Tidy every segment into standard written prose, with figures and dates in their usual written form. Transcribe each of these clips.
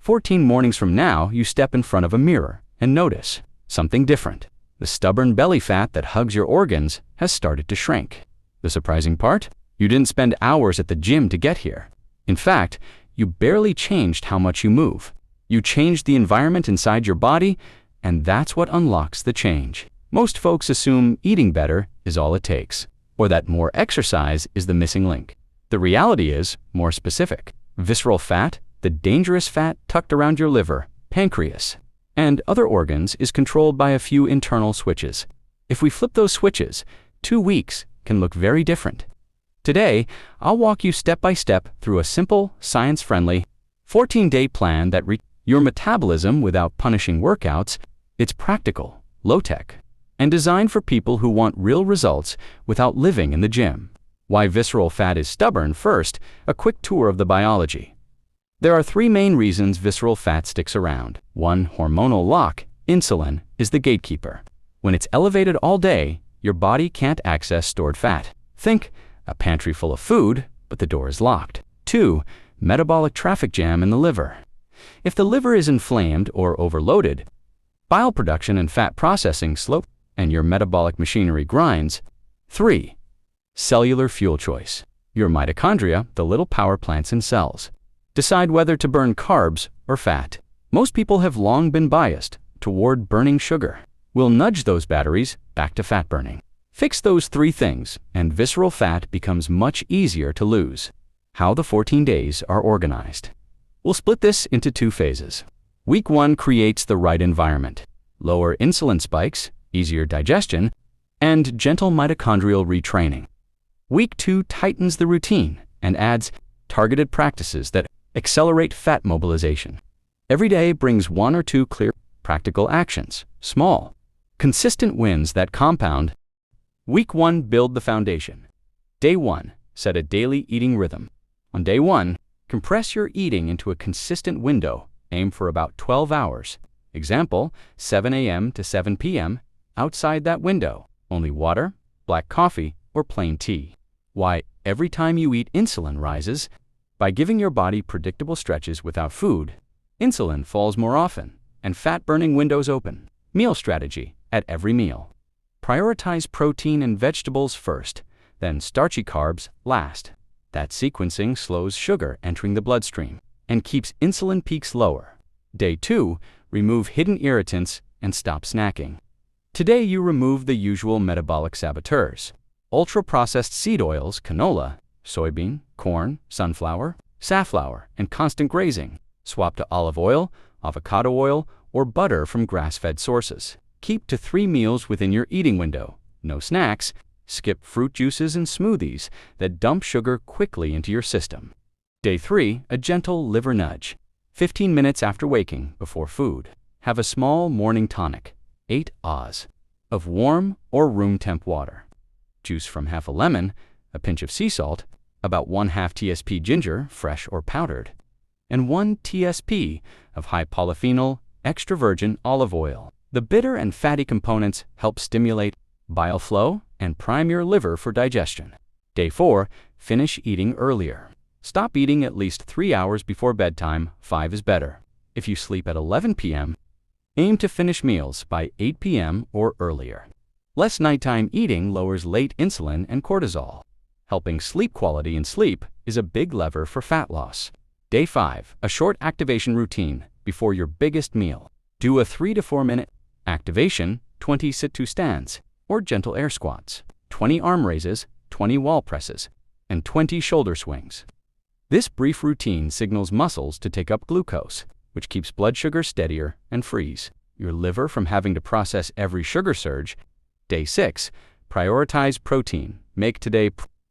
14 mornings from now, you step in front of a mirror and notice something different. The stubborn belly fat that hugs your organs has started to shrink. The surprising part? You didn't spend hours at the gym to get here. In fact, you barely changed how much you move. You changed the environment inside your body, and that's what unlocks the change. Most folks assume eating better is all it takes, or that more exercise is the missing link. The reality is more specific. Visceral fat, the dangerous fat tucked around your liver, pancreas, and other organs, is controlled by a few internal switches. If we flip those switches, 2 weeks can look very different. Today, I'll walk you step by step through a simple, science-friendly, 14-day plan that your metabolism without punishing workouts. It's practical, low-tech, and designed for people who want real results without living in the gym. Why visceral fat is stubborn. First, a quick tour of the biology. There are 3 main reasons visceral fat sticks around. 1. Hormonal lock. Insulin is the gatekeeper. When it's elevated all day, your body can't access stored fat. Think a pantry full of food, but the door is locked. 2. Metabolic traffic jam in the liver. If the liver is inflamed or overloaded, bile production and fat processing slow, and your metabolic machinery grinds. 3. Cellular fuel choice. Your mitochondria, the little power plants in cells, decide whether to burn carbs or fat. Most people have long been biased toward burning sugar. We'll nudge those batteries back to fat burning. Fix those 3 things, and visceral fat becomes much easier to lose. How the 14 days are organized. We'll split this into 2 phases. Week 1 creates the right environment. Lower insulin spikes, easier digestion, and gentle mitochondrial retraining. Week 2 tightens the routine and adds targeted practices that accelerate fat mobilization. Every day brings 1 or 2 clear, practical actions, small, consistent wins that compound. Week 1, build the foundation. Day 1, set a daily eating rhythm. On day 1, compress your eating into a consistent window. Aim for about 12 hours. Example, 7 a.m. to 7 p.m. Outside that window, only water, black coffee, or plain tea. Why? Every time you eat, insulin rises. By giving your body predictable stretches without food, insulin falls more often, and fat-burning windows open. Meal strategy. At every meal, prioritize protein and vegetables first, then starchy carbs last. That sequencing slows sugar entering the bloodstream and keeps insulin peaks lower. Day 2, remove hidden irritants and stop snacking. Today you remove the usual metabolic saboteurs. Ultra-processed seed oils, canola, soybean, corn, sunflower, safflower, and constant grazing. Swap to olive oil, avocado oil, or butter from grass-fed sources. Keep to 3 meals within your eating window. No snacks. Skip fruit juices and smoothies that dump sugar quickly into your system. Day 3, a gentle liver nudge. 15 minutes after waking, before food, have a small morning tonic, 8 oz, of warm or room temp water. Juice from half a lemon, a pinch of sea salt, about 1/2 TSP ginger, fresh or powdered, and 1 TSP of high polyphenol, extra virgin olive oil. The bitter and fatty components help stimulate bile flow and prime your liver for digestion. Day 4, finish eating earlier. Stop eating at least 3 hours before bedtime. 5 is better. If you sleep at 11 p.m., aim to finish meals by 8 p.m. or earlier. Less nighttime eating lowers late insulin and cortisol. Helping sleep quality in sleep is a big lever for fat loss. Day 5, a short activation routine before your biggest meal. Do a 3 to 4 minute activation, 20 sit-to stands, or gentle air squats, 20 arm raises, 20 wall presses, and 20 shoulder swings. This brief routine signals muscles to take up glucose, which keeps blood sugar steadier and frees your liver from having to process every sugar surge. Day 6, prioritize protein. Make today.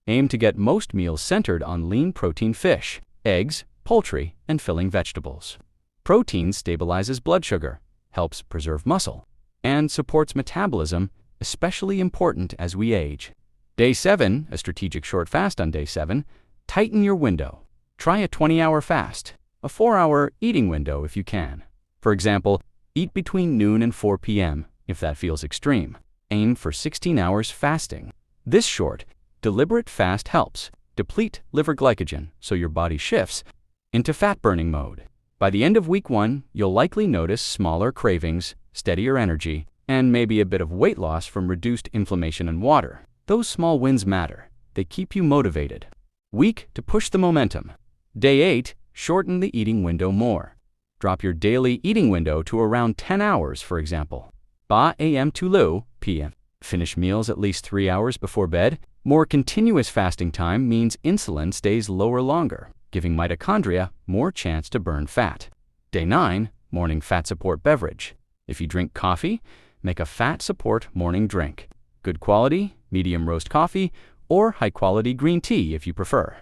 Aim to get most meals centered on lean protein fish, eggs, poultry, and filling vegetables. Protein stabilizes blood sugar, helps preserve muscle, and supports metabolism, especially important as we age. Day 7, a strategic short fast on day 7. Tighten your window. Try a 20-hour fast, a 4-hour eating window if you can. For example, eat between noon and 4 p.m. if that feels extreme. Aim for 16 hours fasting. This short, deliberate fast helps deplete liver glycogen so your body shifts into fat-burning mode. By the end of week 1, you'll likely notice smaller cravings, steadier energy, and maybe a bit of weight loss from reduced inflammation and water. Those small wins matter. They keep you motivated. Week to push the momentum. Day 8, shorten the eating window more. Drop your daily eating window to around 10 hours, for example. 8 a.m. to p.m. Finish meals at least 3 hours before bed. More continuous fasting time means insulin stays lower longer, giving mitochondria more chance to burn fat. Day 9, morning fat support beverage. If you drink coffee, make a fat support morning drink. Good quality, medium roast coffee, or high quality green tea if you prefer.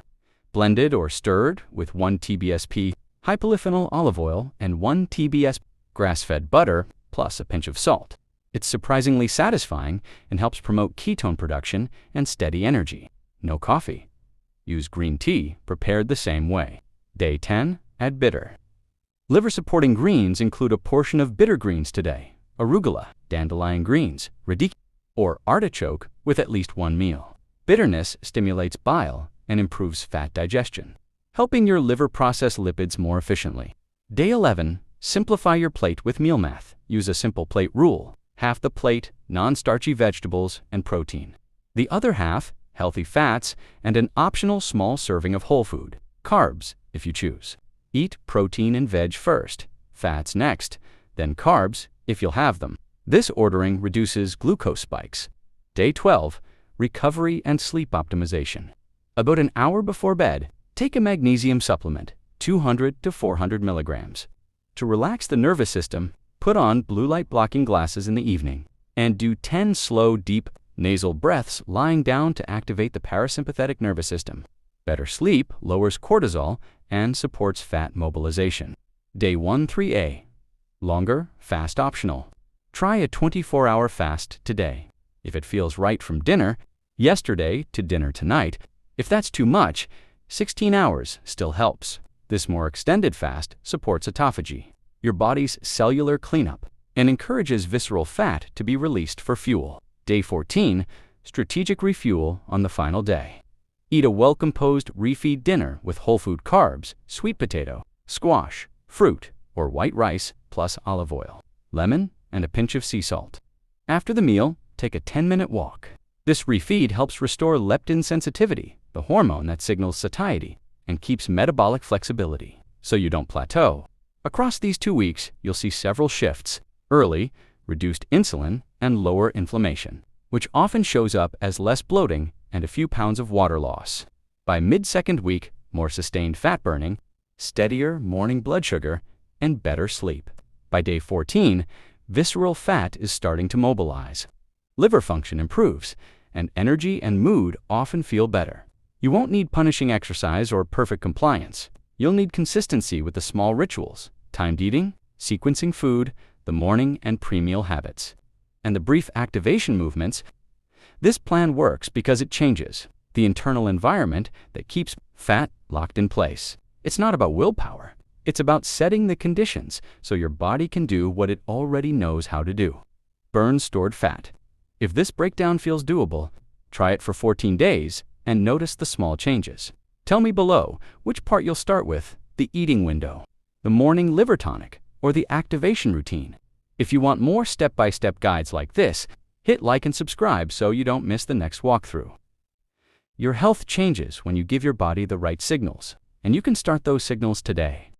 Blended or stirred with 1 TBSP high polyphenol olive oil and 1 TBS grass-fed butter, plus a pinch of salt. It's surprisingly satisfying and helps promote ketone production and steady energy. No coffee. Use green tea prepared the same way. Day 10, add bitter. Liver-supporting greens include a portion of bitter greens today, arugula, dandelion greens, radicchio, or artichoke with at least 1 meal. Bitterness stimulates bile and improves fat digestion, helping your liver process lipids more efficiently. Day 11, simplify your plate with meal math. Use a simple plate rule. Half the plate, non-starchy vegetables and protein. The other half, healthy fats and an optional small serving of whole food, carbs if you choose. Eat protein and veg first, fats next, then carbs if you'll have them. This ordering reduces glucose spikes. Day 12, recovery and sleep optimization. About an hour before bed, take a magnesium supplement, 200 to 400 milligrams. To relax the nervous system, put on blue light blocking glasses in the evening and do 10 slow, deep nasal breaths lying down to activate the parasympathetic nervous system. Better sleep lowers cortisol and supports fat mobilization. Day 13A, longer, fast optional. Try a 24-hour fast today. If it feels right from dinner, yesterday to dinner tonight. If that's too much, 16 hours still helps. This more extended fast supports autophagy, your body's cellular cleanup, and encourages visceral fat to be released for fuel. Day 14, strategic refuel on the final day. Eat a well-composed refeed dinner with whole food carbs, sweet potato, squash, fruit, or white rice, plus olive oil, lemon, and a pinch of sea salt. After the meal, take a 10-minute walk. This refeed helps restore leptin sensitivity, the hormone that signals satiety, and keeps metabolic flexibility, so you don't plateau. Across these 2 weeks, you'll see several shifts: early, reduced insulin, and lower inflammation, which often shows up as less bloating and a few pounds of water loss. By mid-second week, more sustained fat burning, steadier morning blood sugar, and better sleep. By day 14, visceral fat is starting to mobilize. Liver function improves, and energy and mood often feel better. You won't need punishing exercise or perfect compliance. You'll need consistency with the small rituals: timed eating, sequencing food, the morning and pre-meal habits, and the brief activation movements. This plan works because it changes the internal environment that keeps fat locked in place. It's not about willpower. It's about setting the conditions so your body can do what it already knows how to do: burn stored fat. If this breakdown feels doable, try it for 14 days and notice the small changes. Tell me below which part you'll start with: the eating window, the morning liver tonic, or the activation routine. If you want more step-by-step guides like this, hit like and subscribe so you don't miss the next walkthrough. Your health changes when you give your body the right signals, and you can start those signals today.